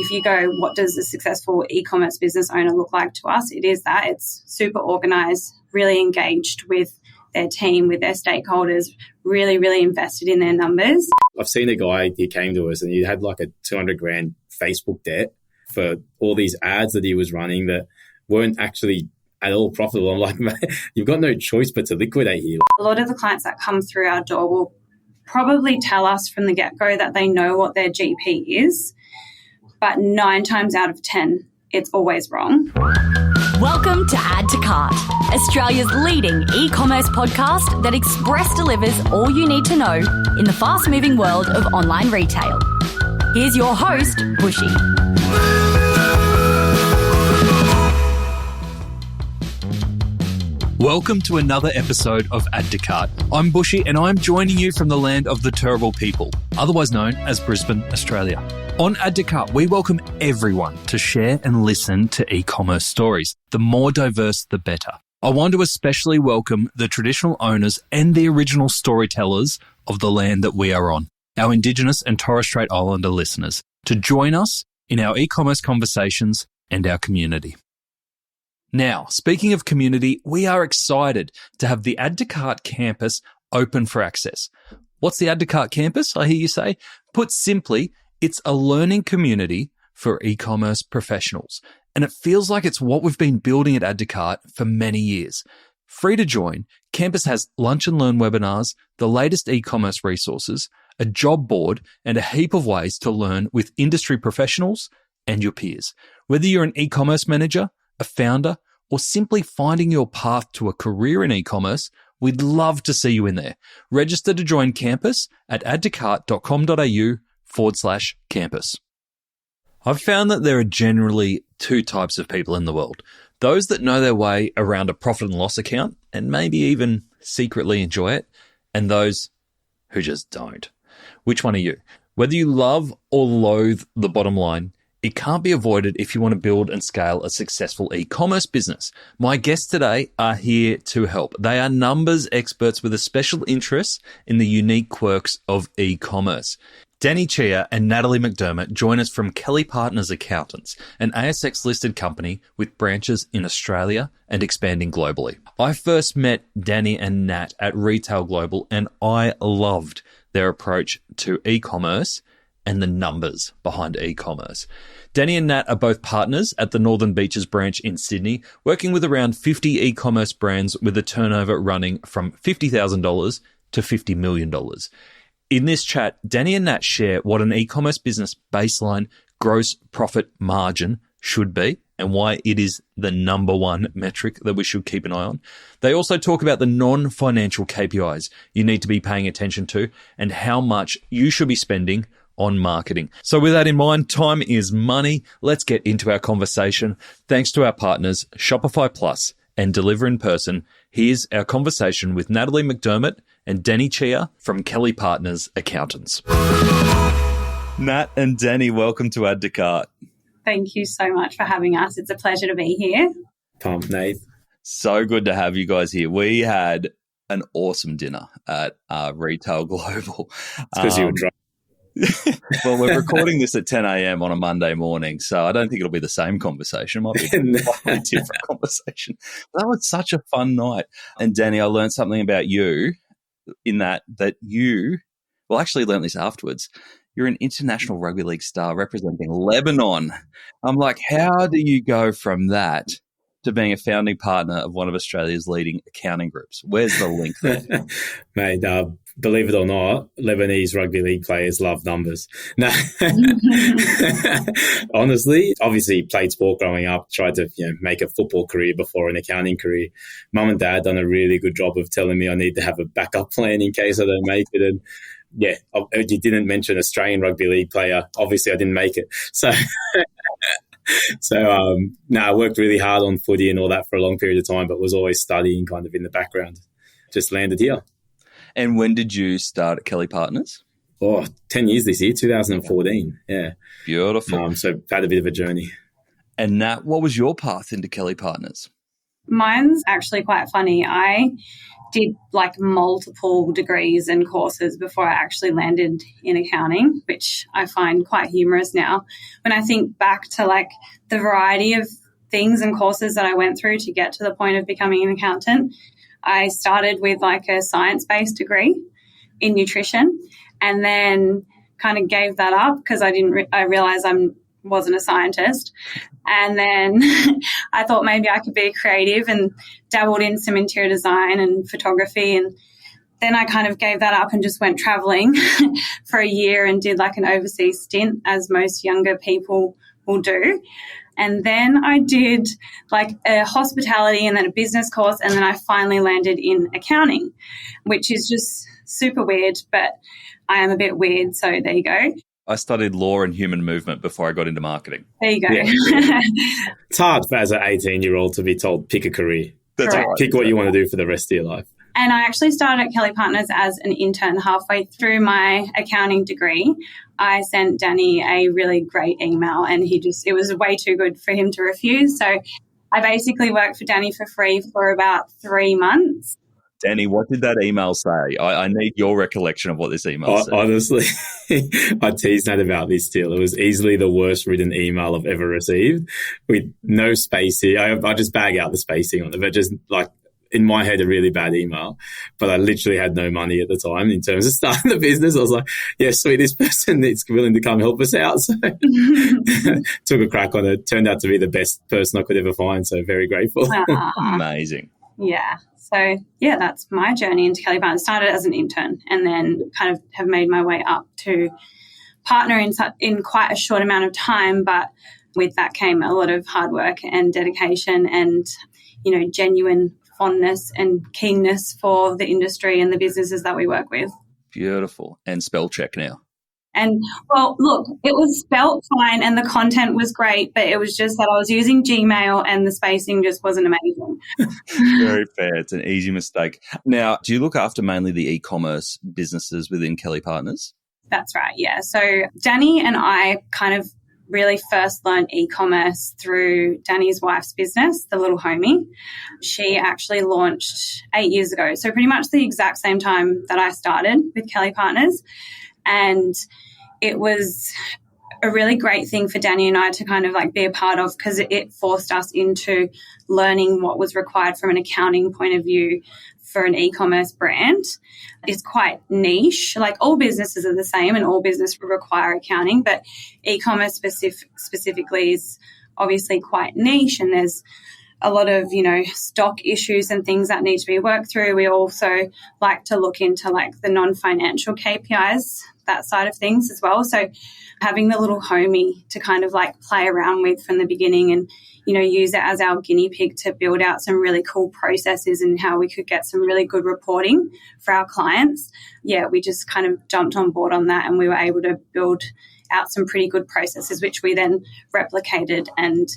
If you go, what does a successful e-commerce business owner look like to us? It is that. It's super organised, really engaged with their team, with their stakeholders, really, really invested in their numbers. I've seen a guy, he came to us and he had like a 200 grand Facebook debt for all these ads that he was running that weren't actually at all profitable. I'm like, man, you've got no choice but to liquidate here. A lot of the clients that come through our door will probably tell us from the get-go that they know what their GP is, but 9 times out of 10, it's always wrong. Welcome to Add to Cart, Australia's leading e-commerce podcast that express delivers all you need to know in the fast-moving world of online retail. Here's your host, Bushy. Welcome to another episode of Add to Cart. I'm Bushy and I'm joining you from the land of the Turrbal people, otherwise known as Brisbane, Australia. On Add to Cart, we welcome everyone to share and listen to e-commerce stories. The more diverse, the better. I want to especially welcome the traditional owners and the original storytellers of the land that we are on, our Indigenous and Torres Strait Islander listeners, to join us in our e-commerce conversations and our community. Now, speaking of community, we are excited to have the Add to Cart campus open for access. What's the Add to Cart campus, I hear you say? Put simply, it's a learning community for e-commerce professionals. And it feels like it's what we've been building at Add to Cart for many years. Free to join, campus has lunch and learn webinars, the latest e-commerce resources, a job board, and a heap of ways to learn with industry professionals and your peers. Whether you're an e-commerce manager, a founder, or simply finding your path to a career in e-commerce, we'd love to see you in there. Register to join campus at addtocart.com.au/campus. I've found that there are generally 2 types of people in the world. Those that know their way around a profit and loss account and maybe even secretly enjoy it, and those who just don't. Which one are you? Whether you love or loathe the bottom line, it can't be avoided if you want to build and scale a successful e-commerce business. My guests today are here to help. They are numbers experts with a special interest in the unique quirks of e-commerce. Danny, Chiha and Natalie McDermott join us from Kelly+Partners Accountants, an ASX-listed company with branches in Australia and expanding globally. I first met Danny and Nat at Retail Global, and I loved their approach to e-commerce and the numbers behind e-commerce. Danny and Nat are both partners at the Northern Beaches branch in Sydney, working with around 50 e-commerce brands with a turnover running from $50,000 to $50 million. In this chat, Danny and Nat share what an e-commerce business baseline gross profit margin should be and why it is the number one metric that we should keep an eye on. They also talk about the non-financial KPIs you need to be paying attention to and how much you should be spending on marketing. So with that in mind, time is money. Let's get into our conversation. Thanks to our partners, Shopify Plus and Deliver in Person, here's our conversation with Natalie McDermott and Danny Chiha from Kelly+Partners Accountants. Nat and Danny, welcome to Add to Cart. Thank you so much for having us. It's a pleasure to be here. Pumped, Nate. So good to have you guys here. We had an awesome dinner at Retail Global. It's because you were drunk. Well, we're recording this at 10 a.m. on a Monday morning, so I don't think it'll be the same conversation. It might be a completely different conversation. That was such a fun night. And Danny, I learned something about you in that you, well, actually learned this afterwards. You're an international rugby league star representing Lebanon. I'm like, how do you go from that to being a founding partner of one of Australia's leading accounting groups? Where's the link there? Mate, believe it or not, Lebanese rugby league players love numbers. No, honestly, obviously played sport growing up, tried to make a football career before an accounting career. Mum and Dad done a really good job of telling me I need to have a backup plan in case I don't make it. And yeah, you didn't mention Australian rugby league player. Obviously, I didn't make it. So, I worked really hard on footy and all that for a long period of time, but was always studying kind of in the background. Just landed here. And when did you start at Kelly+Partners? 10 years this year, 2014. Yeah. Beautiful. So had a bit of a journey. And Nat, what was your path into Kelly+Partners? Mine's actually quite funny. I did like multiple degrees and courses before I actually landed in accounting, which I find quite humorous now. When I think back to like the variety of things and courses that I went through to get to the point of becoming an accountant, I started with like a science-based degree in nutrition and then kind of gave that up because I realized I wasn't a scientist. And then I thought maybe I could be creative and dabbled in some interior design and photography. And then I kind of gave that up and just went traveling for a year and did like an overseas stint, as most younger people will do. And then I did like a hospitality and then a business course. And then I finally landed in accounting, which is just super weird, but I am a bit weird. So there you go. I studied law and human movement before I got into marketing. There you go. Yeah. It's hard as an 18-year-old to be told, pick a career. That's Correct. right. Pick what you want to do for the rest of your life. And I actually started at Kelly+Partners as an intern halfway through my accounting degree. I sent Danny a really great email and it was way too good for him to refuse. So I basically worked for Danny for free for about 3 months. Danny, what did that email say? I need your recollection of what this email said. Honestly, I teased Nat about this still. It was easily the worst written email I've ever received with no spacing. I just bag out the spacing on it, but just like in my head, a really bad email. But I literally had no money at the time in terms of starting the business. I was like, yeah, sweet, this person is willing to come help us out. So took a crack on it. Turned out to be the best person I could ever find. So very grateful. Amazing. Yeah. So, yeah, that's my journey into Kelly+Partners. Started as an intern and then kind of have made my way up to partner in quite a short amount of time. But with that came a lot of hard work and dedication and, genuine fondness and keenness for the industry and the businesses that we work with. Beautiful. And spell check now. And, well, look, it was spelt fine and the content was great, but it was just that I was using Gmail and the spacing just wasn't amazing. Very fair. It's an easy mistake. Now, do you look after mainly the e-commerce businesses within Kelly+Partners? That's right, yeah. So Danny and I kind of really first learned e-commerce through Danny's wife's business, The Little Homie. She actually launched 8 years ago, so pretty much the exact same time that I started with Kelly+Partners. And it was a really great thing for Danny and I to kind of like be a part of because it forced us into learning what was required from an accounting point of view for an e-commerce brand. It's quite niche. Like all businesses are the same and all businesses require accounting, but e-commerce specifically is obviously quite niche and there's a lot of, stock issues and things that need to be worked through. We also like to look into like the non-financial KPIs, that side of things as well. So having the little homie to kind of like play around with from the beginning and, use it as our guinea pig to build out some really cool processes and how we could get some really good reporting for our clients. Yeah, we just kind of jumped on board on that and we were able to build out some pretty good processes, which we then replicated and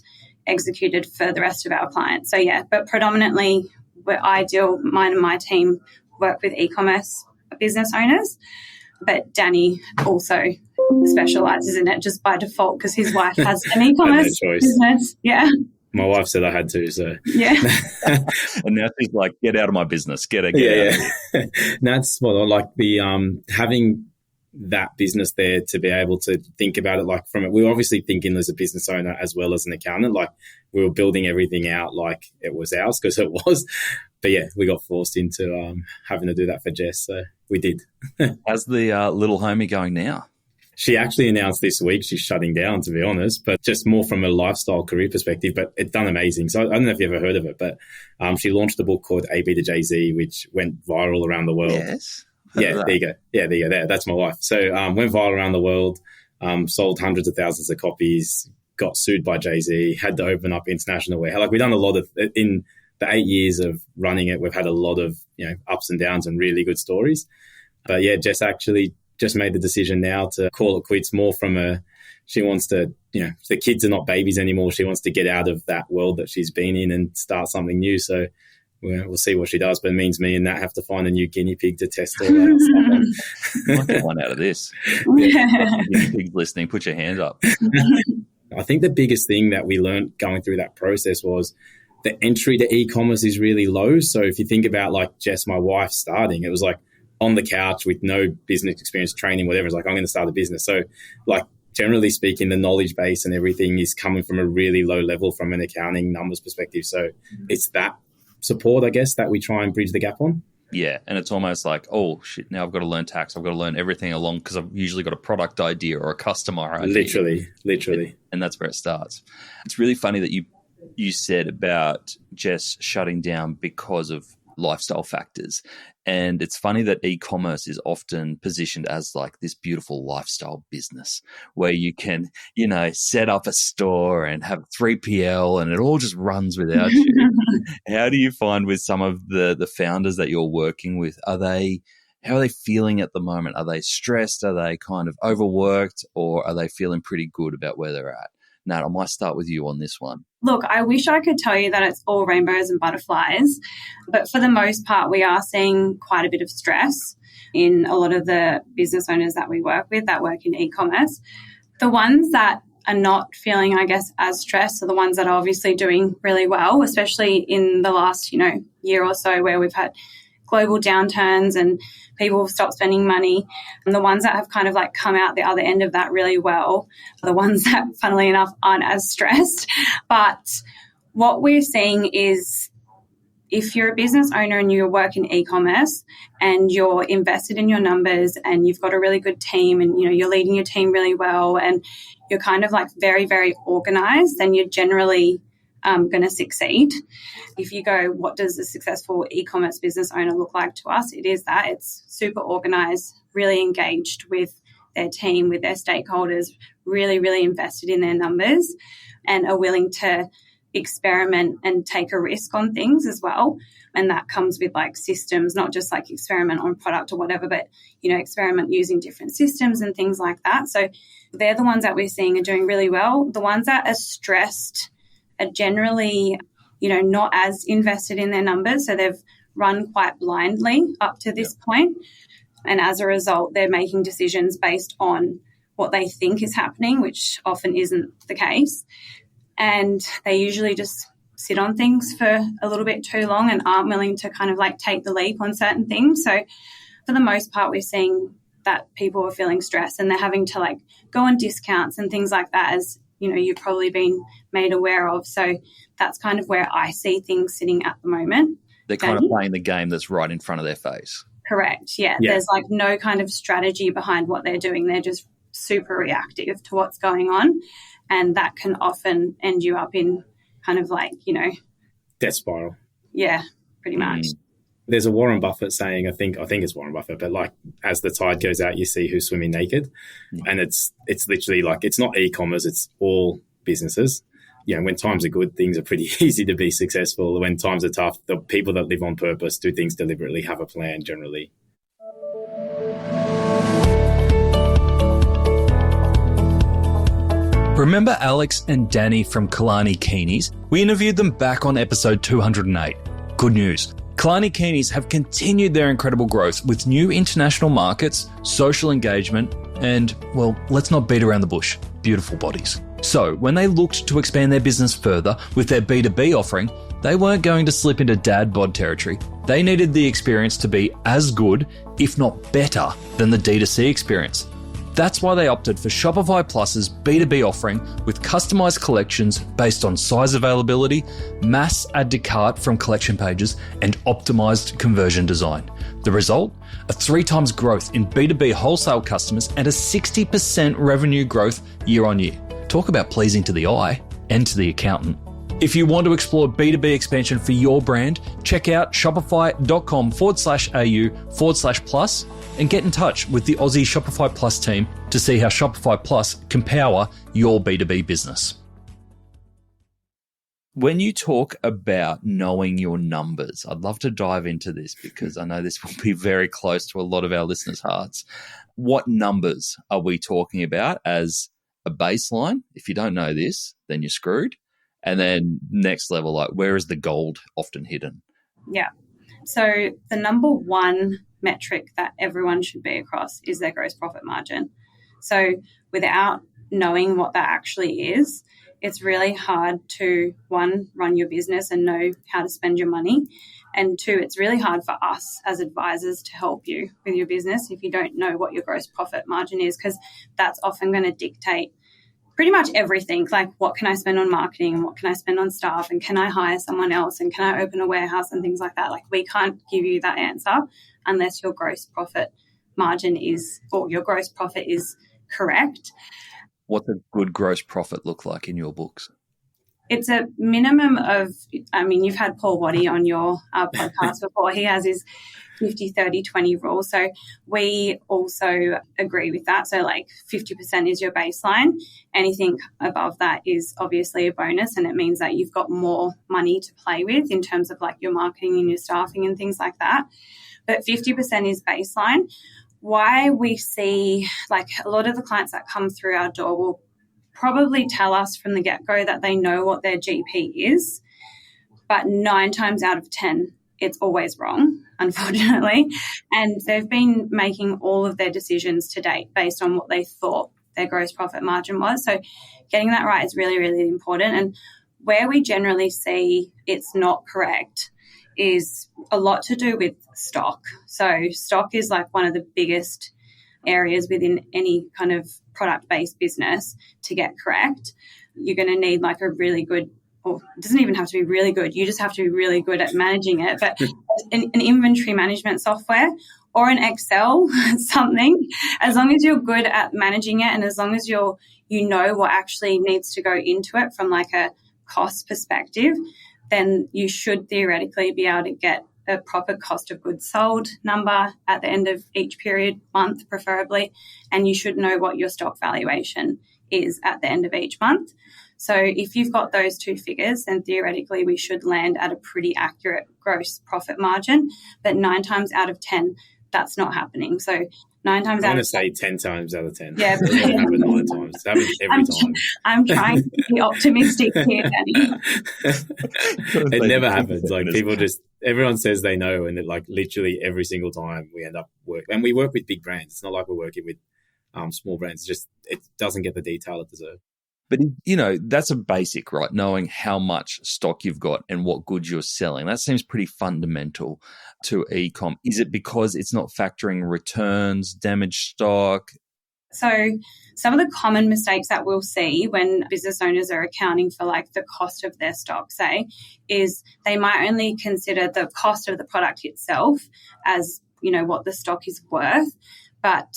executed for the rest of our clients. So yeah, but predominantly mine and my team work with e-commerce business owners, but Danny also specializes in it just by default because his wife has an e-commerce business. Yeah. My wife said I had to, so. Yeah. And now she's like, get out of my business. Get out. Yeah. That's what I like having that business there to be able to think about it like from it. We were obviously thinking as a business owner as well as an accountant, like we were building everything out like it was ours because it was. But yeah, we got forced into having to do that for Jess, so we did. How's the little homie going now? She actually announced this week she's shutting down, to be honest, but just more from a lifestyle career perspective, but it's done amazing. So I don't know if you've ever heard of it, but she launched a book called AB to Jay-Z, which went viral around the world. Yes. Yeah, there you go. Yeah, there you go. That's my wife. So went viral around the world, sold hundreds of thousands of copies, got sued by Jay-Z, had to open up international warehouse. Like we've done a lot of, in the 8 years of running it, we've had a lot of, ups and downs and really good stories. But yeah, Jess actually just made the decision now to call it quits more from she wants to, the kids are not babies anymore. She wants to get out of that world that she's been in and start something new. So we'll see what she does, but it means me and Nat have to find a new guinea pig to test all that stuff on. I'll get one out of this. Guinea pigs listening, put your hands up. I think the biggest thing that we learned going through that process was the entry to e-commerce is really low. So if you think about like Jess, my wife, starting, it was like on the couch with no business experience, training, whatever. It's like, I'm going to start a business. So like, generally speaking, the knowledge base and everything is coming from a really low level from an accounting numbers perspective. So it's that support, I guess, that we try and bridge the gap on. Yeah, and it's almost like, oh, shit, now I've got to learn tax. I've got to learn everything along because I've usually got a product idea or a customer idea. Literally. And that's where it starts. It's really funny that you said about Jess shutting down because of lifestyle factors. And it's funny that e-commerce is often positioned as like this beautiful lifestyle business where you can, set up a store and have 3PL and it all just runs without you. How do you find with some of the founders that you're working with, how are they feeling at the moment? Are they stressed? Are they kind of overworked, or are they feeling pretty good about where they're at? Nat, I might start with you on this one. Look, I wish I could tell you that it's all rainbows and butterflies, but for the most part, we are seeing quite a bit of stress in a lot of the business owners that we work with that work in e-commerce. The ones that are not feeling, I guess, as stressed are the ones that are obviously doing really well, especially in the last, year or so where we've had global downturns and people have stopped spending money. And the ones that have kind of like come out the other end of that really well are the ones that, funnily enough, aren't as stressed. But what we're seeing is if you're a business owner and you work in e-commerce and you're invested in your numbers and you've got a really good team and, you're leading your team really well and you're kind of like very, very organized, then you're generally going to succeed. If you go, what does a successful e-commerce business owner look like to us? It is that it's super organized, really engaged with their team, with their stakeholders, really, really invested in their numbers and are willing to experiment and take a risk on things as well. And that comes with like systems, not just like experiment on product or whatever, but, experiment using different systems and things like that. So they're the ones that we're seeing are doing really well. The ones that are stressed are generally, not as invested in their numbers. So they've run quite blindly up to this point. And as a result, they're making decisions based on what they think is happening, which often isn't the case. And they usually just sit on things for a little bit too long and aren't willing to kind of like take the leap on certain things. So for the most part, we're seeing that people are feeling stressed and they're having to like go on discounts and things like that, as you've probably been made aware of. So that's kind of where I see things sitting at the moment. They're kind of playing the game that's right in front of their face. Correct. Yeah. There's like no kind of strategy behind what they're doing. They're just super reactive to what's going on. And that can often end you up in kind of like, death spiral. Yeah, pretty much. There's a Warren Buffett saying, I think it's Warren Buffett, but like as the tide goes out, you see who's swimming naked. And it's literally like, it's not e-commerce, it's all businesses. When times are good, things are pretty easy to be successful. When times are tough, the people that live on purpose, do things deliberately, have a plan generally. Remember Alex and Danny from Kelly+Partners? We interviewed them back on episode 208. Good news. Kelly+Partners have continued their incredible growth with new international markets, social engagement, and, well, let's not beat around the bush, beautiful bodies. So when they looked to expand their business further with their B2B offering, they weren't going to slip into dad bod territory. They needed the experience to be as good, if not better, than the D2C experience. That's why they opted for Shopify Plus's B2B offering with customized collections based on size availability, mass add to cart from collection pages, and optimized conversion design. The result? A 3 times growth in B2B wholesale customers and a 60% revenue growth year on year. Talk about pleasing to the eye and to the accountant. If you want to explore B2B expansion for your brand, check out shopify.com/au/plus and get in touch with the Aussie Shopify Plus team to see how Shopify Plus can power your B2B business. When you talk about knowing your numbers, I'd love to dive into this because I know this will be very close to a lot of our listeners' hearts. What numbers are we talking about as a baseline? If you don't know this, then you're screwed. And then next level, like where is the gold often hidden? Yeah. So the number one metric that everyone should be across is their gross profit margin. So without knowing what that actually is, it's really hard to, one, run your business and know how to spend your money. And two, it's really hard for us as advisors to help you with your business if you don't know what your gross profit margin is, because that's often going to dictate pretty much everything. Like, what can I spend on marketing and what can I spend on staff, and can I hire someone else, and can I open a warehouse and things like that. Like, we can't give you that answer unless your gross profit margin is, or your gross profit is correct. What's a good gross profit look like in your books? It's a minimum of, I mean, you've had Paul Waddy on your podcast before. He has his 50-30-20 rule. So we also agree with that. So like 50% is your baseline. Anything above that is obviously a bonus, and it means that you've got more money to play with in terms of like your marketing and your staffing and things like that. But 50% is baseline. Why we see, like, a lot of the clients that come through our door will probably tell us from the get-go that they know what their GP is, but 9 times out of 10, it's always wrong, unfortunately. And they've been making all of their decisions to date based on what they thought their gross profit margin was. So getting that right is really, really important. And where we generally see it's not correct is a lot to do with stock. So stock is like one of the biggest areas within any kind of product-based business to get correct. You're going to need like a really good, or it doesn't even have to be really good, you just have to be really good at managing it. But an inventory management software or an Excel, something, as long as you're good at managing it, and as long as you know what actually needs to go into it from like a cost perspective, then you should theoretically be able to get a proper cost of goods sold number at the end of each period, month preferably, and you should know what your stock valuation is at the end of each month. So if you've got those two figures, then theoretically we should land at a pretty accurate gross profit margin. But 9 times out of 10, that's not happening. So 9 times out of 10. I'm going to say 10 times out of 10. Yeah. It doesn't happen 9 times. It happens every time. I'm trying to be optimistic here, Danny. It never happens. Like, people just, everyone says they know, and it, like, literally every single time we end up working. And we work with big brands. It's not like we're working with small brands. It's just, it doesn't get the detail it deserves. But, you know, that's a basic, right? Knowing how much stock you've got and what goods you're selling. That seems pretty fundamental to ecom. Is it because it's not factoring returns, damaged stock? So some of the common mistakes that we'll see when business owners are accounting for like the cost of their stock, say, is they might only consider the cost of the product itself as, you know, what the stock is worth, but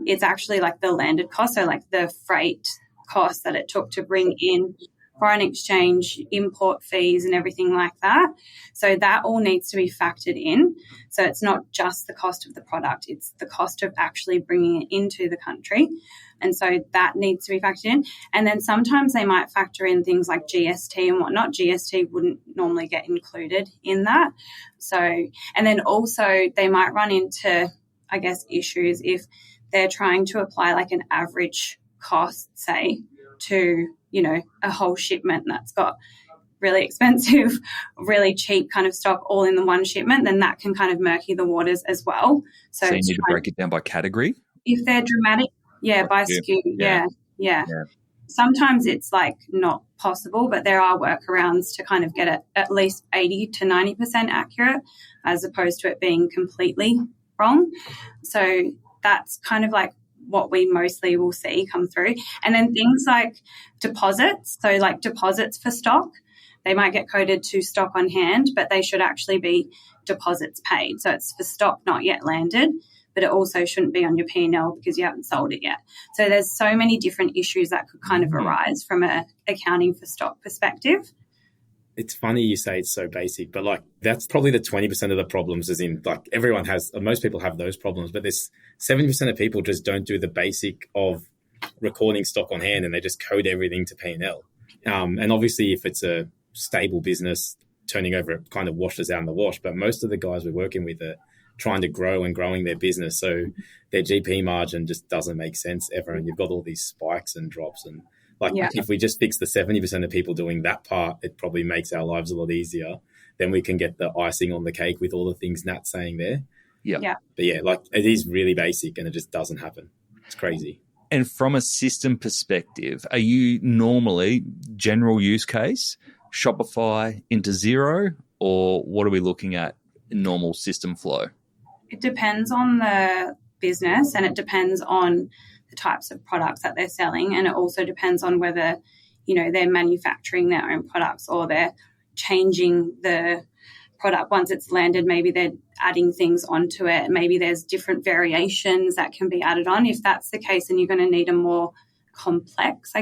it's actually like the landed cost, so like the freight cost that it took to bring in, foreign exchange, import fees and everything like that. So that all needs to be factored in. So it's not just the cost of the product, it's the cost of actually bringing it into the country. And so that needs to be factored in. And then sometimes they might factor in things like GST and whatnot. GST wouldn't normally get included in that. So, and then also they might run into, I guess, issues if they're trying to apply like an average cost, say, to, you know, a whole shipment that's got really expensive, really cheap kind of stock all in the one shipment, then that can kind of murky the waters as well. So you need to break it down by category? If they're dramatic, by SKU, yeah. Sometimes it's like not possible, but there are workarounds to kind of get it at least 80 to 90% accurate as opposed to it being completely wrong. So that's kind of like what we mostly will see come through. And then things like deposits, so like deposits for stock, they might get coded to stock on hand, but they should actually be deposits paid. So it's for stock not yet landed, but it also shouldn't be on your P&L because you haven't sold it yet. So there's so many different issues that could kind of arise from a accounting for stock perspective. It's funny you say it's so basic, but like that's probably the 20% of the problems, as in like everyone has, most people have those problems, but there's 70% of people just don't do the basic of recording stock on hand and they just code everything to P&L. And obviously if it's a stable business, turning over, it kind of washes out in the wash, but most of the guys we're working with are trying to grow and growing their business. So their GP margin just doesn't make sense ever. And you've got all these spikes and drops and if we just fix the 70% of people doing that part, it probably makes our lives a lot easier. Then we can get the icing on the cake with all the things Nat's saying there. Yeah. But yeah, like it is really basic and it just doesn't happen. It's crazy. And from a system perspective, are you normally general use case, Shopify into Xero, or what are we looking at in normal system flow? It depends on the business, and it depends on the types of products that they're selling, and it also depends on whether, they're manufacturing their own products or they're changing the product once it's landed. Maybe they're adding things onto it. Maybe there's different variations that can be added on. If that's the case, then you're going to need a more complex,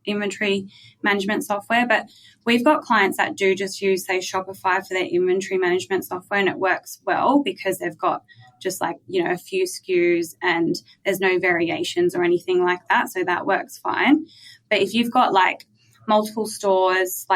inventory management software. But we've got clients that do just use, say, Shopify for their inventory management software, and it works well because they've got just a few SKUs and there's no variations or anything like that. So that works fine. But if you've got multiple stores,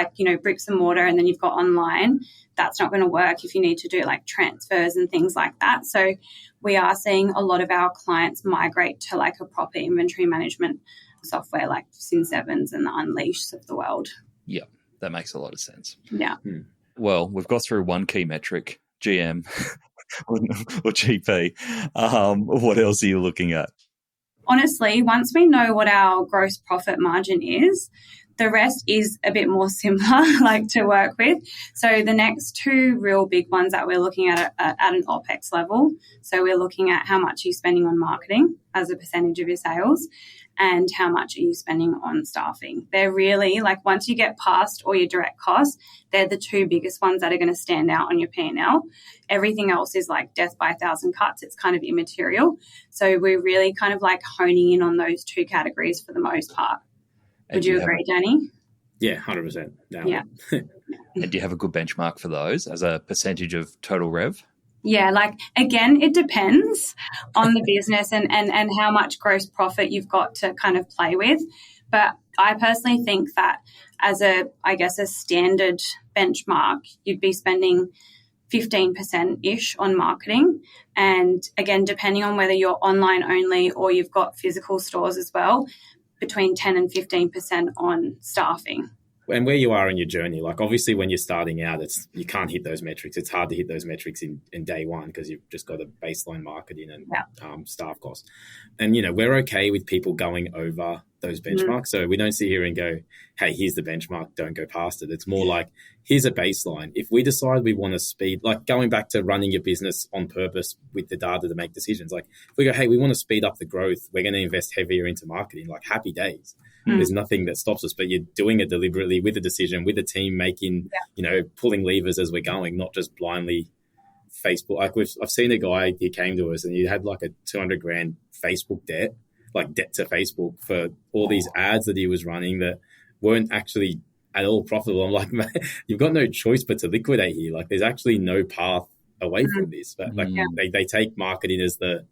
bricks and mortar, and then you've got online, that's not going to work if you need to do transfers and things like that. So we are seeing a lot of our clients migrate to a proper inventory management software like Sin7s and the Unleashed of the world. Yeah, that makes a lot of sense. Yeah. Well, we've got through one key metric, GM or GP. What else are you looking at? Honestly, once we know what our gross profit margin is, the rest is a bit more simpler to work with. So the next two real big ones that we're looking at are at an OPEX level. So we're looking at how much you're spending on marketing as a percentage of your sales and how much are you spending on staffing. They're really, once you get past all your direct costs, they're the two biggest ones that are going to stand out on your P&L. Everything else is death by 1,000 cuts. It's kind of immaterial. So we're really kind of honing in on those two categories for the most part. Would you agree, Danny? Yeah, 100%. No. Yeah. And do you have a good benchmark for those as a percentage of total rev? Yeah, again, it depends on the business and how much gross profit you've got to kind of play with. But I personally think that as a standard benchmark, you'd be spending 15%-ish on marketing. And again, depending on whether you're online only or you've got physical stores as well, between 10 and 15% on staffing. And where you are in your journey, obviously when you're starting out, you can't hit those metrics. It's hard to hit those metrics in day one because you've just got a baseline marketing and staff costs. And, we're okay with people going over those benchmarks. So we don't sit here and go, hey, here's the benchmark, don't go past it. It's more here's a baseline. If we decide we want to speed, going back to running your business on purpose with the data to make decisions, if we go, hey, we want to speed up the growth, we're going to invest heavier into marketing, happy days. There's nothing that stops us, but you're doing it deliberately with a decision, with a team making, pulling levers as we're going, not just blindly Facebook. I've seen a guy, he came to us and he had a $200,000 Facebook debt, debt to Facebook for all these ads that he was running that weren't actually at all profitable. I'm like, man, you've got no choice but to liquidate here. There's actually no path away from this. But they take marketing as the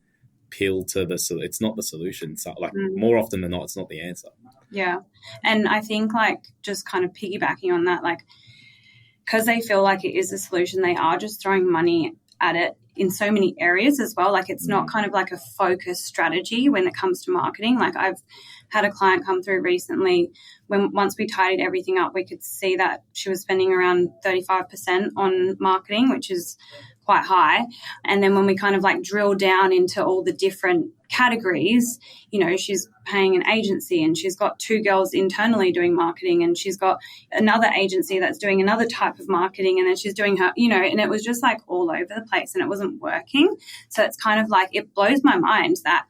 pill to it's not the solution. So more often than not, it's not the answer. Yeah. And I think just kind of piggybacking on that, because they feel like it is a solution, they are just throwing money at it in so many areas as well. It's not kind of a focused strategy when it comes to marketing. I've had a client come through recently once we tidied everything up, we could see that she was spending around 35% on marketing, which is quite high. And then when we kind of drill down into all the different categories, she's paying an agency and she's got two girls internally doing marketing and she's got another agency that's doing another type of marketing and then she's doing her, and it was just all over the place and it wasn't working. So it's kind of it blows my mind that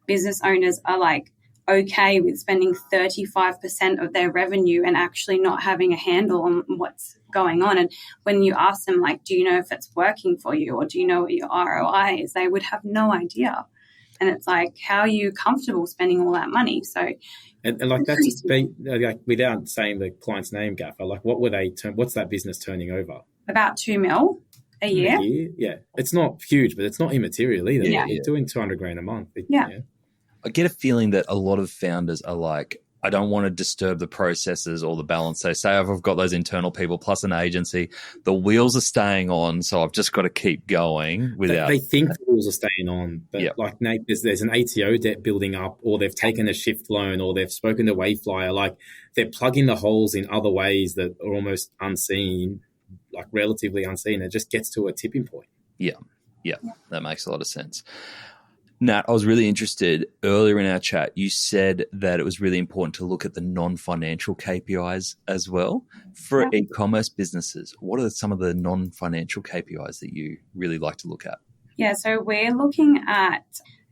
business owners are okay with spending 35% of their revenue and actually not having a handle on what's going on. And when you ask them, do you know if it's working for you or do you know what your ROI is, they would have no idea. And it's how are you comfortable spending all that money? So, and that's without saying the client's name, Gaffer, what were they? What's that business turning over? About $2 million a year. Yeah, it's not huge, but it's not immaterial either. Yeah. You're doing $200,000 a month. I get a feeling that a lot of founders are I don't want to disturb the processes or the balance. They say, I've got those internal people plus an agency. The wheels are staying on, so I've just got to keep going without... They think the wheels are staying on, but Nate, there's an ATO debt building up or they've taken a shift loan or they've spoken to Wayflyer. They're plugging the holes in other ways that are almost unseen, relatively unseen. It just gets to a tipping point. Yeah, that makes a lot of sense. Nat, I was really interested earlier in our chat. You said that it was really important to look at the non-financial KPIs as well. For e-commerce businesses, what are some of the non-financial KPIs that you really like to look at? Yeah, so we're looking at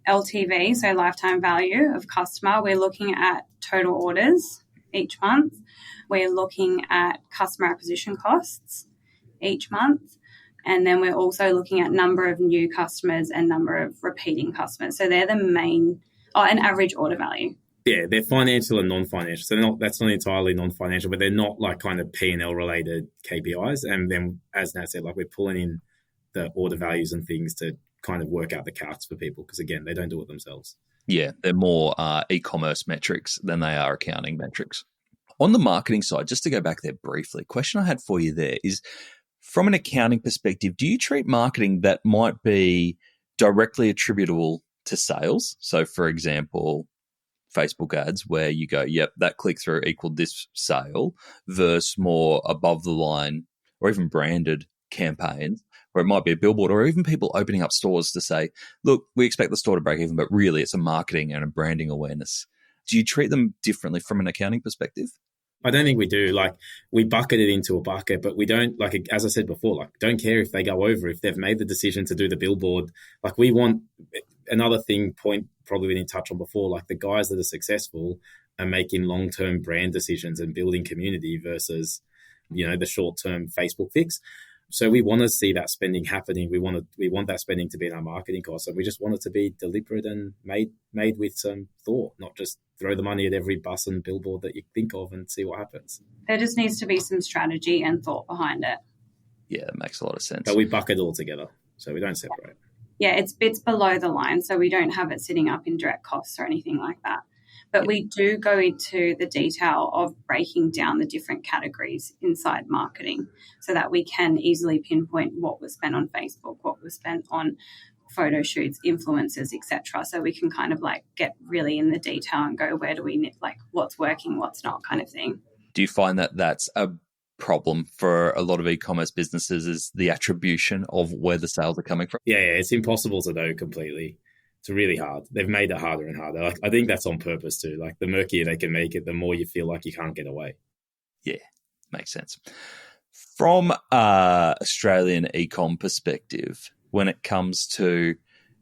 LTV, so lifetime value of customer. We're looking at total orders each month. We're looking at customer acquisition costs each month. And then we're also looking at number of new customers and number of repeating customers. So they're the main, and average order value. Yeah, they're financial and non-financial. So that's not entirely non-financial, but they're not like kind of P&L related KPIs. And then, as Nat said, like we're pulling in the order values and things to kind of work out the calcs for people because, again, they don't do it themselves. Yeah, they're more e-commerce metrics than they are accounting metrics. On the marketing side, just to go back there briefly, question I had for you there is, from an accounting perspective, do you treat marketing that might be directly attributable to sales? So, for example, Facebook ads where you go, yep, that click-through equaled this sale, versus more above the line or even branded campaigns where it might be a billboard or even people opening up stores to say, look, we expect the store to break even, but really it's a marketing and a branding awareness. Do you treat them differently from an accounting perspective? I don't think we do. Like, we bucket it into a bucket, but we don't, like, as I said before, like, don't care if they go over, if they've made the decision to do the billboard. Like, we want another point probably we didn't touch on before, like the guys that are successful are making long-term brand decisions and building community versus, the short-term Facebook fix. So we want to see that spending happening. We want that spending to be in our marketing costs. And we just want it to be deliberate and made with some thought, not just throw the money at every bus and billboard that you think of and see what happens. There just needs to be some strategy and thought behind it. Yeah, that makes a lot of sense. But we bucket it all together, so we don't separate. Yeah, it's below the line, so we don't have it sitting up in direct costs or anything like that. But we do go into the detail of breaking down the different categories inside marketing so that we can easily pinpoint what was spent on Facebook, what was spent on photo shoots, influencers, etc. So we can kind of like get really in the detail and go, where do we need, like what's working, what's not kind of thing. Do you find that that's a problem for a lot of e-commerce businesses, is the attribution of where the sales are coming from? Yeah, it's impossible to know completely. It's really hard. They've made it harder and harder. Like, I think that's on purpose too. Like, the murkier they can make it, the more you feel like you can't get away. Yeah, makes sense. From Australian ecom perspective, when it comes to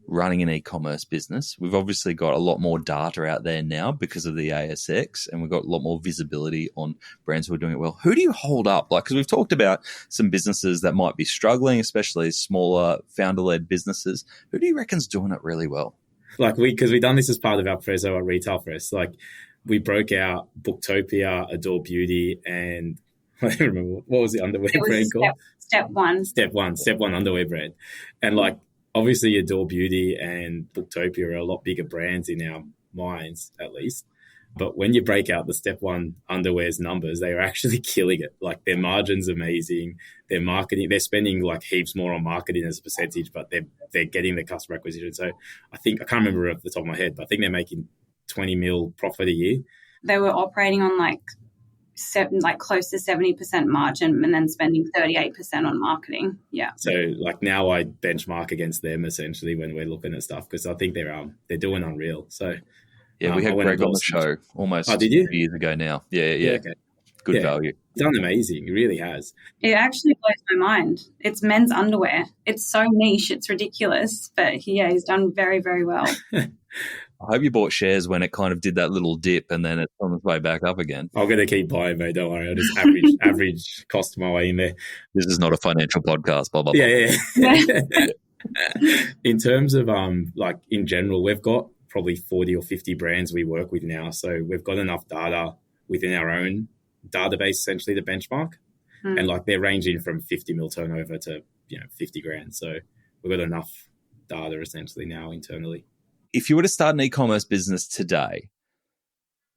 running an e-commerce business, we've obviously got a lot more data out there now because of the ASX, and we've got a lot more visibility on brands who are doing it well. Who do you hold up? Like, because we've talked about some businesses that might be struggling, especially smaller founder-led businesses. Who do you reckon's doing it really well? Like, because we've done this as part of our press, our retail press. Like, we broke out Booktopia, Adore Beauty, and I don't remember, what was the underwear brand called? Step one underwear brand. And like, obviously Adore Beauty and Booktopia are a lot bigger brands in our minds, at least. But when you break out the Step One underwear's numbers, they are actually killing it. Like, their margin's amazing. Their marketing, they're spending like heaps more on marketing as a percentage, but they're getting the customer acquisition. So I can't remember off the top of my head, but I think they're making 20 mil profit a year. They were operating on close to 70% margin and then spending 38% on marketing. Yeah. So like, now I benchmark against them essentially when we're looking at stuff, because I think they're doing unreal. So yeah, we had Greg on the show almost 2 years ago now. Yeah. Okay. Good value. It's done amazing. It really has. It actually blows my mind. It's men's underwear. It's so niche. It's ridiculous. But he's done very, very well. I hope you bought shares when it kind of did that little dip and then it's on its way back up again. I'm going to keep buying, mate. Don't worry. I'll just average cost my way in there. This is not a financial podcast. Blah, blah, blah. Yeah. In terms of in general, we've got probably 40 or 50 brands we work with now. So we've got enough data within our own database essentially to benchmark. And like, they're ranging from 50 mil turnover to 50 grand. So we've got enough data essentially now internally. If you were to start an e-commerce business today,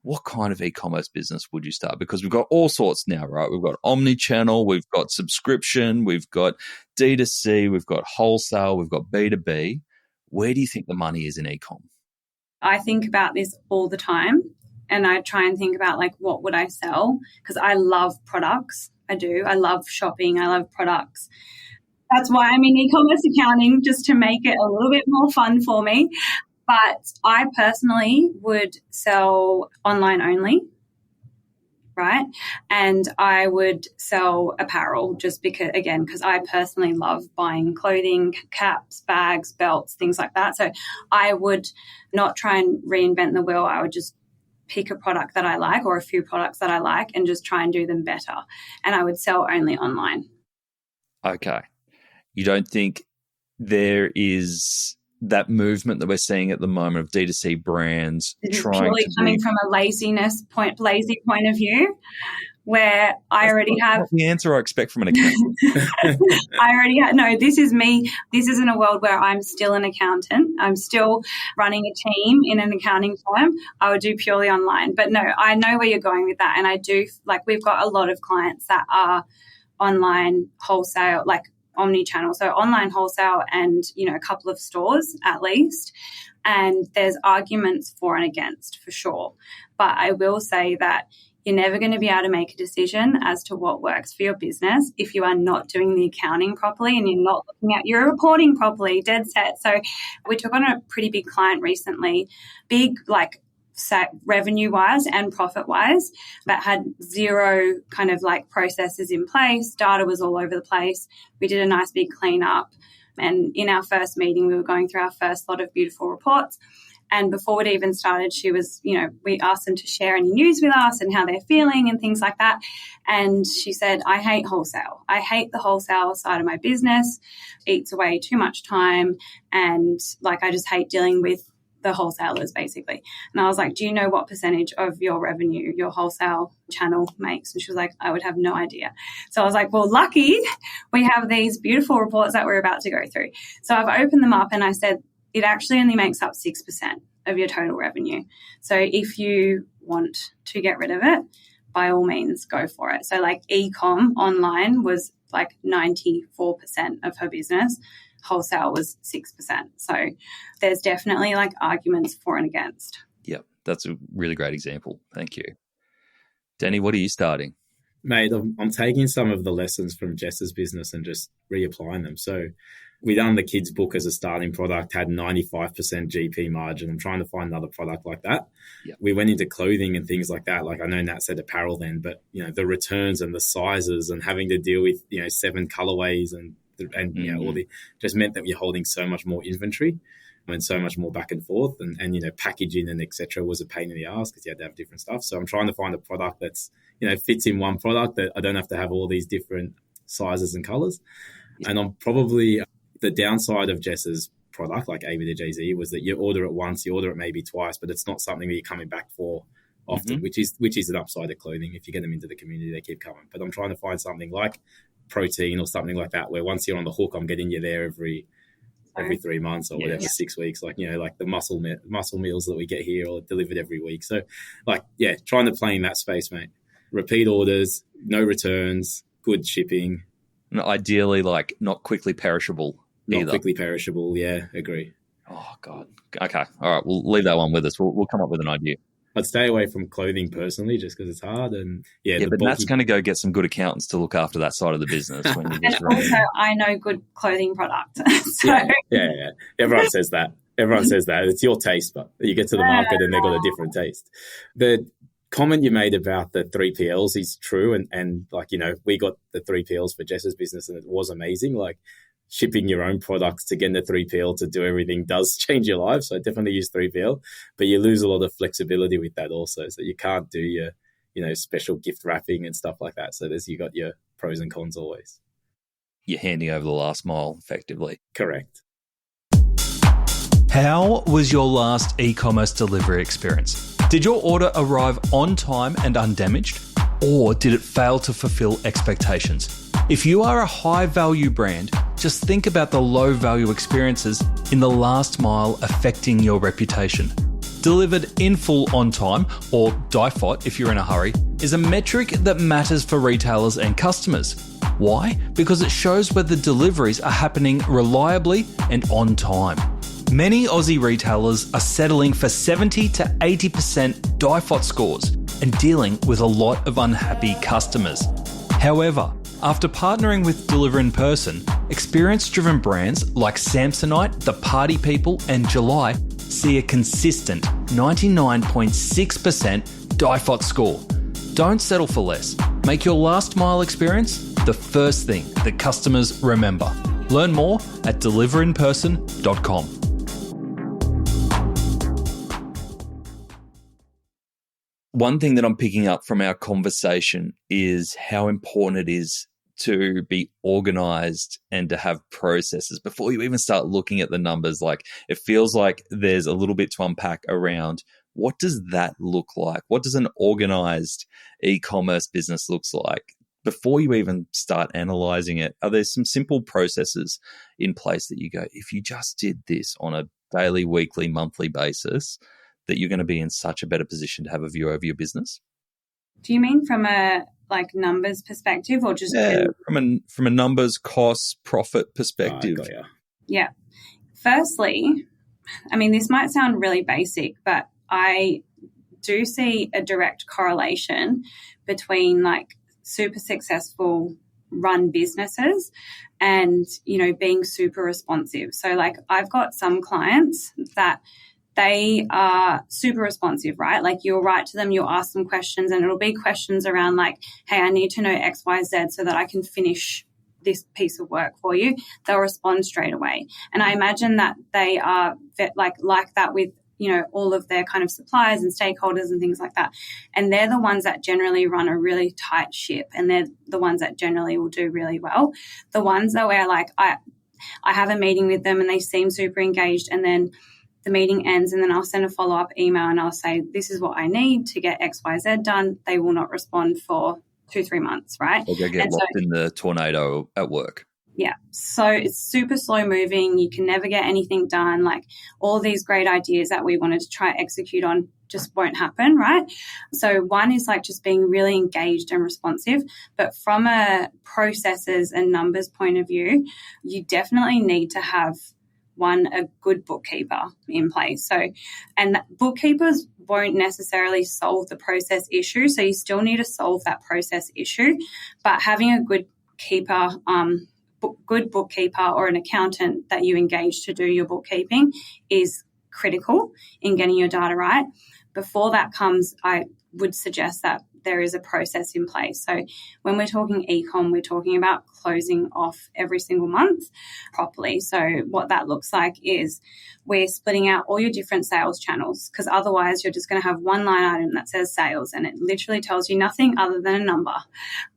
what kind of e-commerce business would you start? Because we've got all sorts now, right? We've got omni-channel, we've got subscription, we've got D2C, we've got wholesale, we've got B2B. Where do you think the money is in e-com? I think about this all the time, and I try and think about like, what would I sell? Because I love products. I do. I love shopping. I love products. That's why I'm in e-commerce accounting, just to make it a little bit more fun for me. But I personally would sell online only, right? And I would sell apparel just because I personally love buying clothing, caps, bags, belts, things like that. So I would not try and reinvent the wheel. I would just pick a product that I like or a few products that I like and just try and do them better. And I would sell only online. Okay. You don't think there is that movement that we're seeing at the moment of D2C brands purely coming from a lazy point of view, where I already have the answer I expect from an accountant. This is me. This isn't a world where I'm still an accountant. I'm still running a team in an accounting firm. I would do purely online. But no, I know where you're going with that. And I do, we've got a lot of clients that are online wholesale, omni-channel, so online wholesale and, a couple of stores at least. And there's arguments for and against for sure. But I will say that you're never going to be able to make a decision as to what works for your business if you are not doing the accounting properly and you're not looking at your reporting properly, dead set. So we took on a pretty big client recently, big, revenue-wise and profit-wise, but had zero kind of processes in place. Data was all over the place. We did a nice big clean-up. And in our first meeting, we were going through our first lot of beautiful reports. And before it even started, she was, we asked them to share any news with us and how they're feeling and things like that. And she said, I hate wholesale. I hate the wholesale side of my business. It eats away too much time. And I just hate dealing with the wholesalers basically. And I was like, do you know what percentage of your revenue your wholesale channel makes? And she was like, I would have no idea. So I was like, well, lucky we have these beautiful reports that we're about to go through. So I've opened them up and I said, it actually only makes up 6% of your total revenue. So if you want to get rid of it, by all means, go for it. So ecom online was 94% of her business. Wholesale was 6%. So there's definitely arguments for and against. Yep, that's a really great example. Thank you. Danny, what are you starting? Mate, I'm taking some of the lessons from Jess's business and just reapplying them. So we done the kids book as a starting product, had 95% GP margin. I'm trying to find another product like that. Yep. We went into clothing and things like that. I know Nat said apparel then, but the returns and the sizes and having to deal with 7 colorways and all the just meant that you're holding so much more inventory and so much more back and forth and packaging and etc. was a pain in the ass because you had to have different stuff. So I'm trying to find a product that's fits in one product that I don't have to have all these different sizes and colors. Yeah. And I'm probably the downside of Jess's product like AB to JZ was that you order it once, you order it maybe twice, but it's not something that you're coming back for often, which is an upside of clothing. If you get them into the community, they keep coming. But I'm trying to find something like protein or something like that where once you're on the hook, I'm getting you there every 3 months or whatever, 6 weeks, the muscle meals that we get here or delivered every week. So trying to play in that space, mate. Repeat orders, no returns, good shipping. And ideally not quickly perishable either. Not quickly perishable, yeah, agree. Oh God. Okay. All right, we'll leave that one with us. We'll come up with an idea. I'd stay away from clothing personally just because it's hard. And but Nat's going to go get some good accountants to look after that side of the business. When you and also, I know good clothing products. So. Yeah. Everyone says that. It's your taste, but you get to the market and they've got a different taste. The comment you made about the 3PLs is true. And we got the 3PLs for Jess's business and it was amazing. Shipping your own products to get the 3PL to do everything does change your life. So I definitely use 3PL, but you lose a lot of flexibility with that also. So you can't do your, special gift wrapping and stuff like that. So you got your pros and cons always. You're handing over the last mile effectively. Correct. How was your last e-commerce delivery experience? Did your order arrive on time and undamaged, or did it fail to fulfill expectations? If you are a high-value brand, just think about the low-value experiences in the last mile affecting your reputation. Delivered in full on time, or DIFOT if you're in a hurry, is a metric that matters for retailers and customers. Why? Because it shows whether deliveries are happening reliably and on time. Many Aussie retailers are settling for 70 to 80% DIFOT scores and dealing with a lot of unhappy customers. However, after partnering with Deliver in Person, experience-driven brands like Samsonite, The Party People, and July see a consistent 99.6% DIFOT score. Don't settle for less. Make your last mile experience the first thing that customers remember. Learn more at deliverinperson.com. One thing that I'm picking up from our conversation is how important it is to be organized and to have processes before you even start looking at the numbers. Like, it feels like there's a little bit to unpack around what does that look like? What does an organized e-commerce business looks like? Before you even start analyzing it, are there some simple processes in place that you go, if you just did this on a daily, weekly, monthly basis, that you're going to be in such a better position to have a view over your business? Do you mean from a numbers perspective, or just from a numbers, costs, profit perspective? Yeah. Firstly, I mean, this might sound really basic, but I do see a direct correlation between super successful run businesses and, being super responsive. So I've got some clients that they are super responsive, right? You'll write to them, you'll ask them questions, and it'll be questions around hey, I need to know X, Y, Z so that I can finish this piece of work for you. They'll respond straight away. And I imagine that they are like that with, all of their kind of suppliers and stakeholders and things like that. And they're the ones that generally run a really tight ship, and they're the ones that generally will do really well. The ones that where I have a meeting with them and they seem super engaged, and then the meeting ends and then I'll send a follow-up email and I'll say, this is what I need to get X, Y, Z done. They will not respond for 2-3 months, right? Or go get locked in the tornado at work. Yeah. So it's super slow moving. You can never get anything done. All these great ideas that we wanted to try execute on just won't happen, right? So one is just being really engaged and responsive. But from a processes and numbers point of view, you definitely need to have a good bookkeeper in place. So, and bookkeepers won't necessarily solve the process issue. So you still need to solve that process issue, but having a good bookkeeper or an accountant that you engage to do your bookkeeping is critical in getting your data right. Before that comes, I would suggest that there is a process in place. So when we're talking ecom, we're talking about closing off every single month properly. So what that looks like is we're splitting out all your different sales channels, because otherwise you're just going to have one line item that says sales and it literally tells you nothing other than a number.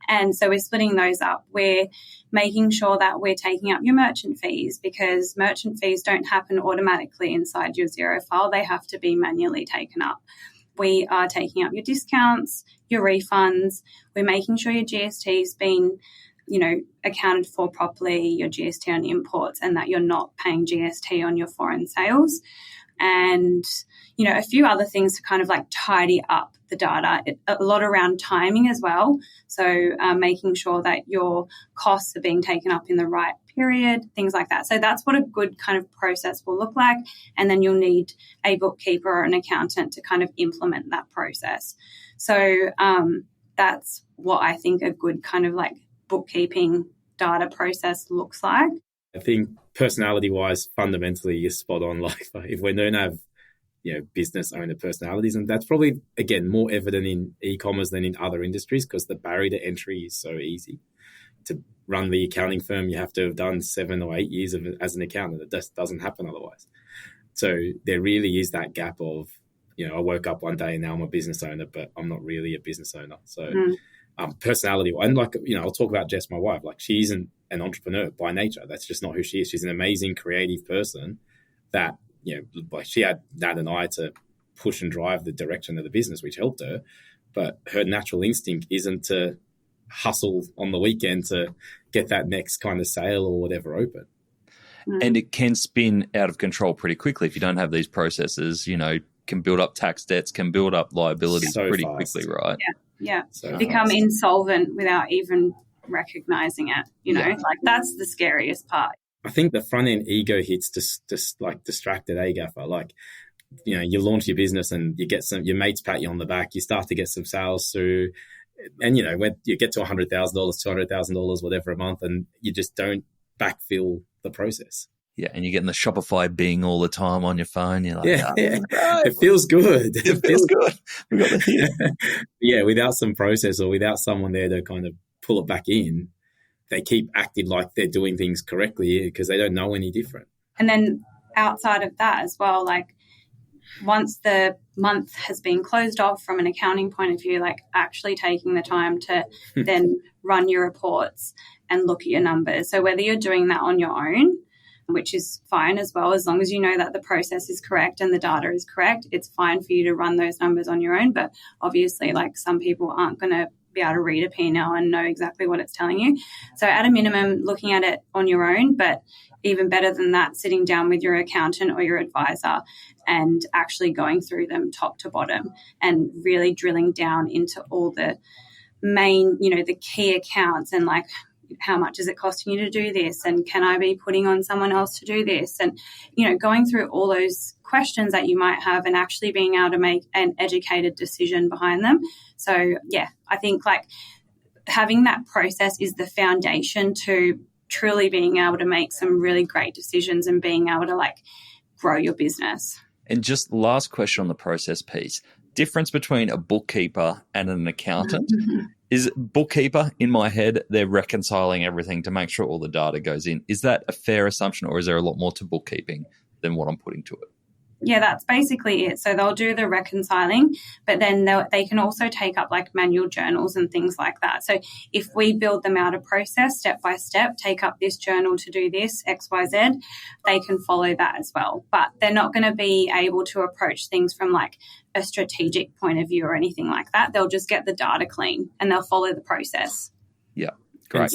And so we're splitting those up. We're making sure that we're taking up your merchant fees, because merchant fees don't happen automatically inside your Xero file. They have to be manually taken up. We are taking up your discounts, your refunds. We're making sure your GST's been, accounted for properly, your GST on imports, and that you're not paying GST on your foreign sales. And, a few other things to kind of tidy up the data. A lot around timing as well. So making sure that your costs are being taken up in the right period, things like that. So that's what a good kind of process will look like. And then you'll need a bookkeeper or an accountant to kind of implement that process. So that's what I think a good kind of bookkeeping data process looks like. I think personality-wise, fundamentally, you're spot on. If we don't have business owner personalities, and that's probably, again, more evident in e-commerce than in other industries, because the barrier to entry is so easy. To run the accounting firm, you have to have done 7 or 8 years as an accountant. It just doesn't happen otherwise. So there really is that gap of, I woke up one day and now I'm a business owner, but I'm not really a business owner. So personality, and I'll talk about Jess, my wife. She isn't an entrepreneur by nature. That's just not who she is. She's an amazing creative person that, she had Nat and I to push and drive the direction of the business, which helped her. But her natural instinct isn't to hustle on the weekend to get that next kind of sale or whatever open. And it can spin out of control pretty quickly if you don't have these processes, can build up tax debts, can build up liabilities pretty quickly, right? Yeah. Become insolvent without even recognizing it, that's the scariest part. I think the front end ego hits just distracted gaffer. You launch your business and you get your mates pat you on the back, you start to get some sales through, and when you get to $100,000, $200,000, whatever a month, and you just don't backfill the process. Yeah, and you're getting the Shopify Bing all the time on your phone. You're like, Yeah, yeah. Right. It feels good. It feels good. We got the hit. Yeah, without some process or without someone there to kind of pull it back in, they keep acting like they're doing things correctly because they don't know any different. And then outside of that as well, like once the month has been closed off from an accounting point of view, like actually taking the time to then run your reports and look at your numbers. So whether you're doing that on your own, which is fine as well, as long as you know that the process is correct and the data is correct, it's fine for you to run those numbers on your own. But obviously, like some people aren't going to be able to read a P&L and know exactly what it's telling you. So at a minimum, looking at it on your own, but even better than that, sitting down with your accountant or your advisor and actually going through them top to bottom and really drilling down into all the main, the key accounts and like, how much is it costing you to do this? And can I be putting on someone else to do this? And, going through all those questions that you might have and actually being able to make an educated decision behind them. So, yeah, I think like having that process is the foundation to truly being able to make some really great decisions and being able to like grow your business. And just last question on the process piece, difference between a bookkeeper and an accountant. Is bookkeeper, in my head, they're reconciling everything to make sure all the data goes in. Is that a fair assumption, or is there a lot more to bookkeeping than what I'm putting to it? Yeah, that's basically it. So they'll do the reconciling, but then they can also take up like manual journals and things like that. So if we build them out a process step by step, take up this journal to do this, X, Y, Z, they can follow that as well. But they're not going to be able to approach things from like a strategic point of view or anything like that. They'll just get the data clean and they'll follow the process. Yeah. Great.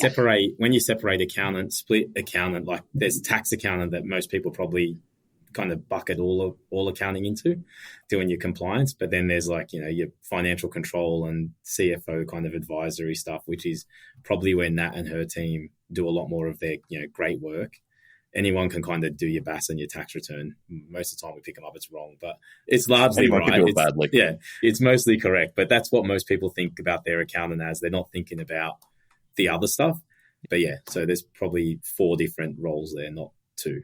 When you separate accountant, split accountant, like there's tax accountant that most people probably kind of bucket all accounting into, doing your compliance. But then there's like, your financial control and CFO kind of advisory stuff, which is probably where Nat and her team do a lot more of their, great work. Anyone can kind of do your BAS and your tax return. Most of the time we pick them up, it's wrong, but it's largely Anyone right. can do it badly. Yeah, it's mostly correct. But that's what most people think about their accountant as. They're not thinking about the other stuff. But yeah, so there's probably 4 different roles there, not 2.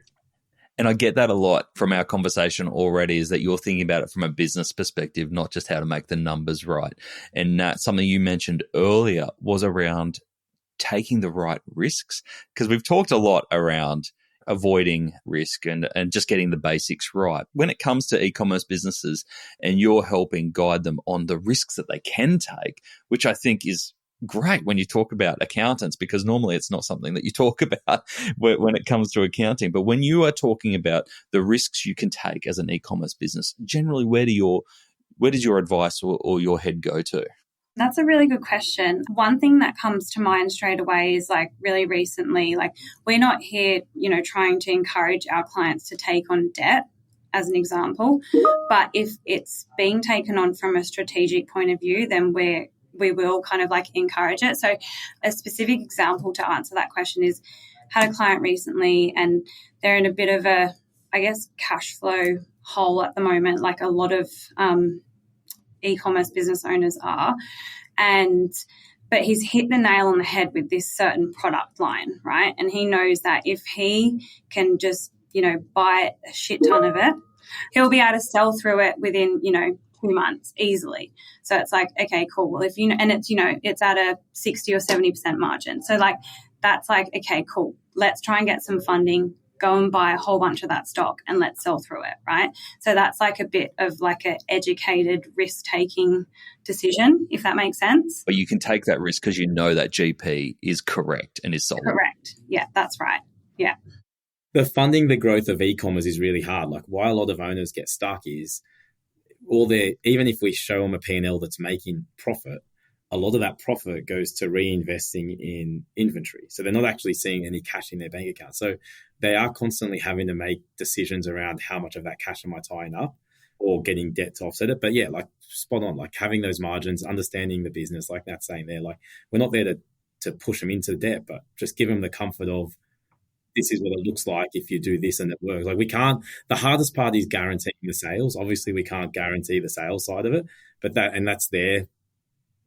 And I get that a lot from our conversation already, is that you're thinking about it from a business perspective, not just how to make the numbers right. And Nat, something you mentioned earlier was around taking the right risks, because we've talked a lot around avoiding risk and just getting the basics right. When it comes to e-commerce businesses and you're helping guide them on the risks that they can take, which I think is great when you talk about accountants, because normally it's not something that you talk about when it comes to accounting. But when you are talking about the risks you can take as an e-commerce business, generally where does your advice or your head go to? That's a really good question. One thing that comes to mind straight away is like really recently, like we're not here, trying to encourage our clients to take on debt as an example. But if it's being taken on from a strategic point of view, then we will kind of like encourage it. So a specific example to answer that question is, had a client recently and they're in a bit of a, I guess, cash flow hole at the moment, like a lot of e-commerce business owners are. But he's hit the nail on the head with this certain product line, right? And he knows that if he can just, buy a shit ton of it, he'll be able to sell through it within, 2 months easily. So it's like, okay, cool. Well, if and it's, it's at a 60 or 70% margin. So like, that's like, okay, cool. Let's try and get some funding, go and buy a whole bunch of that stock and let's sell through it, right? So that's like a bit of like an educated risk-taking decision, if that makes sense. But you can take that risk because you know that GP is correct and is solid. Correct. Yeah, that's right. Yeah. The funding the growth of e-commerce is really hard. Like why a lot of owners get stuck is even if we show them a P&L that's making profit, a lot of that profit goes to reinvesting in inventory. So they're not actually seeing any cash in their bank account. So they are constantly having to make decisions around how much of that cash am I tying up or getting debt to offset it. But yeah, like spot on, like having those margins, understanding the business, like Nat's saying there, like we're not there to push them into debt, but just give them the comfort of this is what it looks like if you do this and it works. Like the hardest part is guaranteeing the sales. Obviously we can't guarantee the sales side of it, but that's their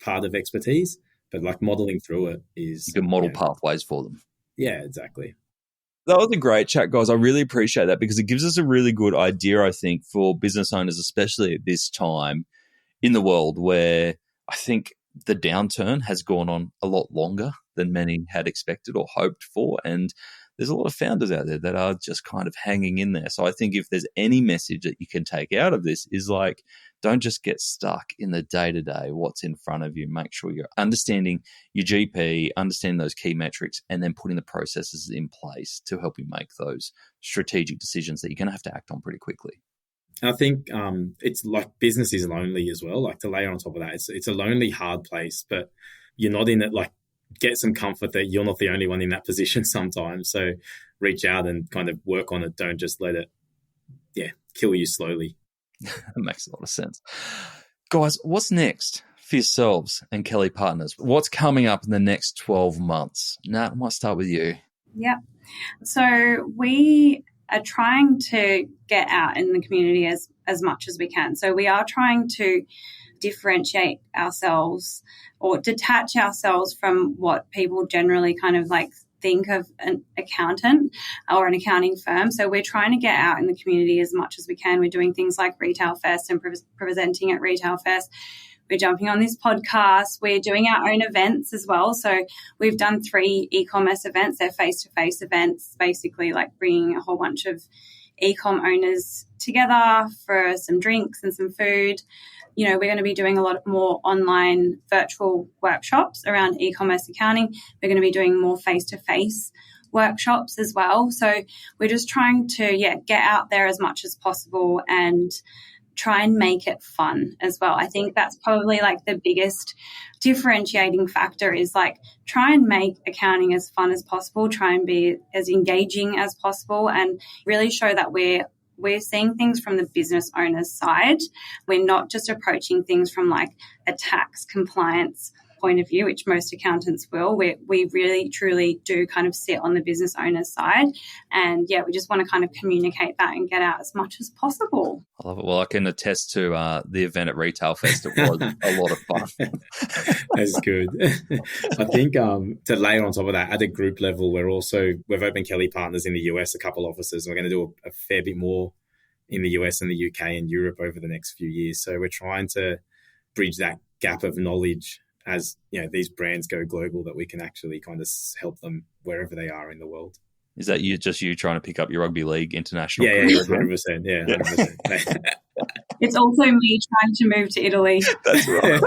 part of expertise. But like modeling through it is... You can model pathways for them. Yeah, exactly. That was a great chat, guys. I really appreciate that because it gives us a really good idea, I think, for business owners, especially at this time in the world where I think the downturn has gone on a lot longer than many had expected or hoped for. And there's a lot of founders out there that are just kind of hanging in there. So I think if there's any message that you can take out of this is like, don't just get stuck in the day-to-day, what's in front of you. Make sure you're understanding your GP, understanding those key metrics, and then putting the processes in place to help you make those strategic decisions that you're going to have to act on pretty quickly. I think it's like business is lonely as well. Like to layer on top of that, it's a lonely, hard place, but you're not in it. Like get some comfort that you're not the only one in that position sometimes. So reach out and kind of work on it. Don't just let it, kill you slowly. That makes a lot of sense. Guys, what's next for yourselves and Kelly+Partners? What's coming up in the next 12 months? Nat, I might start with you. Yeah. So we are trying to get out in the community as much as we can. So we are trying to differentiate ourselves or detach ourselves from what people generally kind of like think of an accountant or an accounting firm. So we're trying to get out in the community as much as we can. We're doing things like Retail Fest and presenting at Retail Fest. We're jumping on this podcast. We're doing our own events as well. So we've done 3 e-commerce events. They're face-to-face events, basically like bringing a whole bunch of ecom owners together for some drinks and some food. You know, we're going to be doing a lot more online virtual workshops around e-commerce accounting. We're going to be doing more face-to-face workshops as well. So we're just trying to, get out there as much as possible and try and make it fun as well. I think that's probably like the biggest differentiating factor is like try and make accounting as fun as possible, try and be as engaging as possible and really show that we're seeing things from the business owner's side. We're not just approaching things from like a tax compliance point of view, which most accountants will. We really, truly do kind of sit on the business owner's side. And we just want to kind of communicate that and get out as much as possible. I love it. Well, I can attest to the event at Retail Fest. It was a lot of fun. That's good. I think to layer on top of that, at a group level, we've opened Kelly+Partners in the US, a couple offices. We're going to do a fair bit more in the US and the UK and Europe over the next few years. So we're trying to bridge that gap of knowledge as these brands go global, that we can actually kind of help them wherever they are in the world. Is that you trying to pick up your rugby league international? Yeah, 100%. Yeah, 100%. It's also me trying to move to Italy. That's right.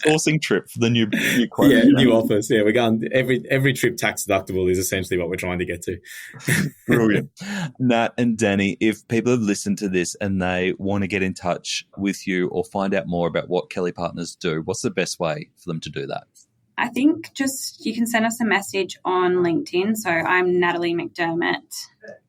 Sourcing trip for the new quote. Yeah, new office. Yeah, we're going every trip tax deductible is essentially what we're trying to get to. Brilliant. Nat and Danny, if people have listened to this and they want to get in touch with you or find out more about what Kelly+Partners do, what's the best way for them to do that? I think just you can send us a message on LinkedIn. So I'm Natalie McDermott,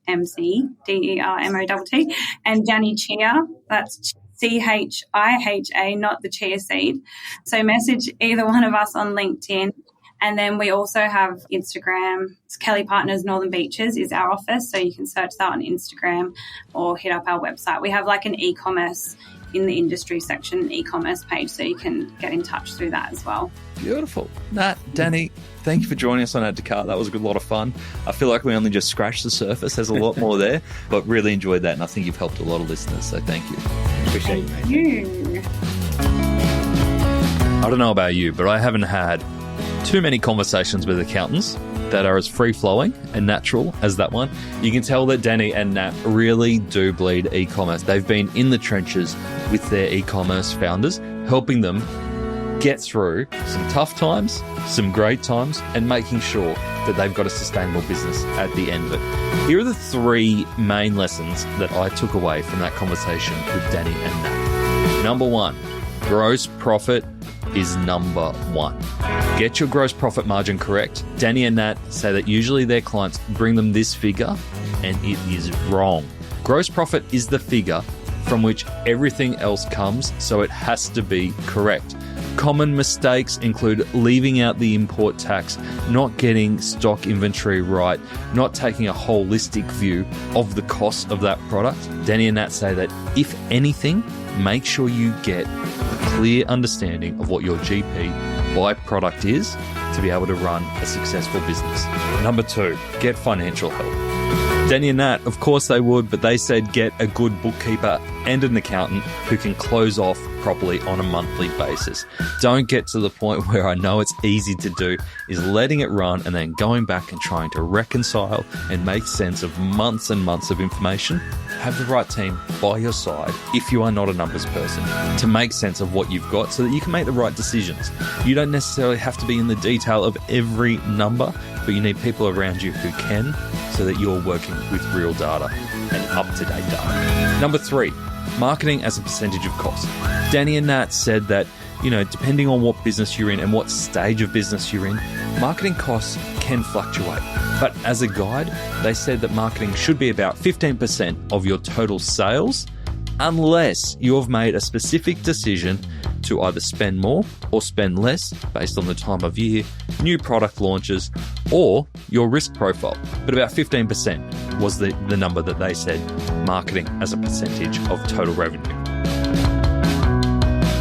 MC, DERMOTT, and Danny Chiha, that's CHIHA, not the chia seed. So message either one of us on LinkedIn. And then we also have Instagram. It's Kelly+Partners Northern Beaches is our office. So you can search that on Instagram or hit up our website. We have like an e-commerce in the industry section, an e-commerce page, so you can get in touch through that as well. Beautiful. Nat, Danny, thank you for joining us on Add to Cart. That was a lot of fun. I feel like we only just scratched the surface. There's a lot more there, but really enjoyed that, and I think you've helped a lot of listeners, so thank you. Appreciate it, mate. You. I don't know about you, but I haven't had too many conversations with accountants that are as free-flowing and natural as that one. You can tell that Danny and Nat really do bleed e-commerce. They've been in the trenches with their e-commerce founders, helping them get through some tough times, some great times, and making sure that they've got a sustainable business at the end of it. Here are the 3 main lessons that I took away from that conversation with Danny and Nat. Number 1, gross profit is number 1. Get your gross profit margin correct. Danny and Nat say that usually their clients bring them this figure, and it is wrong. Gross profit is the figure from which everything else comes, so it has to be correct. Common mistakes include leaving out the import tax, not getting stock inventory right, not taking a holistic view of the cost of that product. Danny and Nat say that if anything, make sure you get a clear understanding of what your GP byproduct is to be able to run a successful business. Number 2, get financial help. Danny and Nat, of course they would, but they said get a good bookkeeper and an accountant who can close off properly on a monthly basis. Don't get to the point where I know it's easy to do, is letting it run and then going back and trying to reconcile and make sense of months and months of information. Have the right team by your side if you are not a numbers person to make sense of what you've got so that you can make the right decisions. You don't necessarily have to be in the detail of every number, but you need people around you who can, so that you're working with real data and up-to-date data. Number 3, marketing as a percentage of cost. Danny and Nat said that, depending on what business you're in and what stage of business you're in, marketing costs can fluctuate. But as a guide, they said that marketing should be about 15% of your total sales, unless you've made a specific decision to either spend more or spend less based on the time of year, new product launches, or your risk profile. But about 15% was the number that they said marketing as a percentage of total revenue.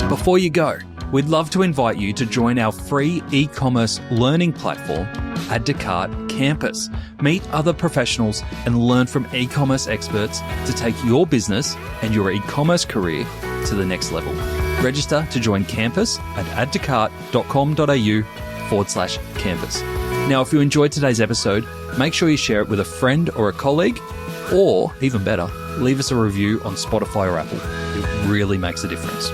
Before you go, we'd love to invite you to join our free e-commerce learning platform, Add to Cart Campus. Meet other professionals and learn from e-commerce experts to take your business and your e-commerce career to the next level. Register to join Campus at addtocart.com.au/campus. Now, if you enjoyed today's episode, make sure you share it with a friend or a colleague, or even better, leave us a review on Spotify or Apple. It really makes a difference.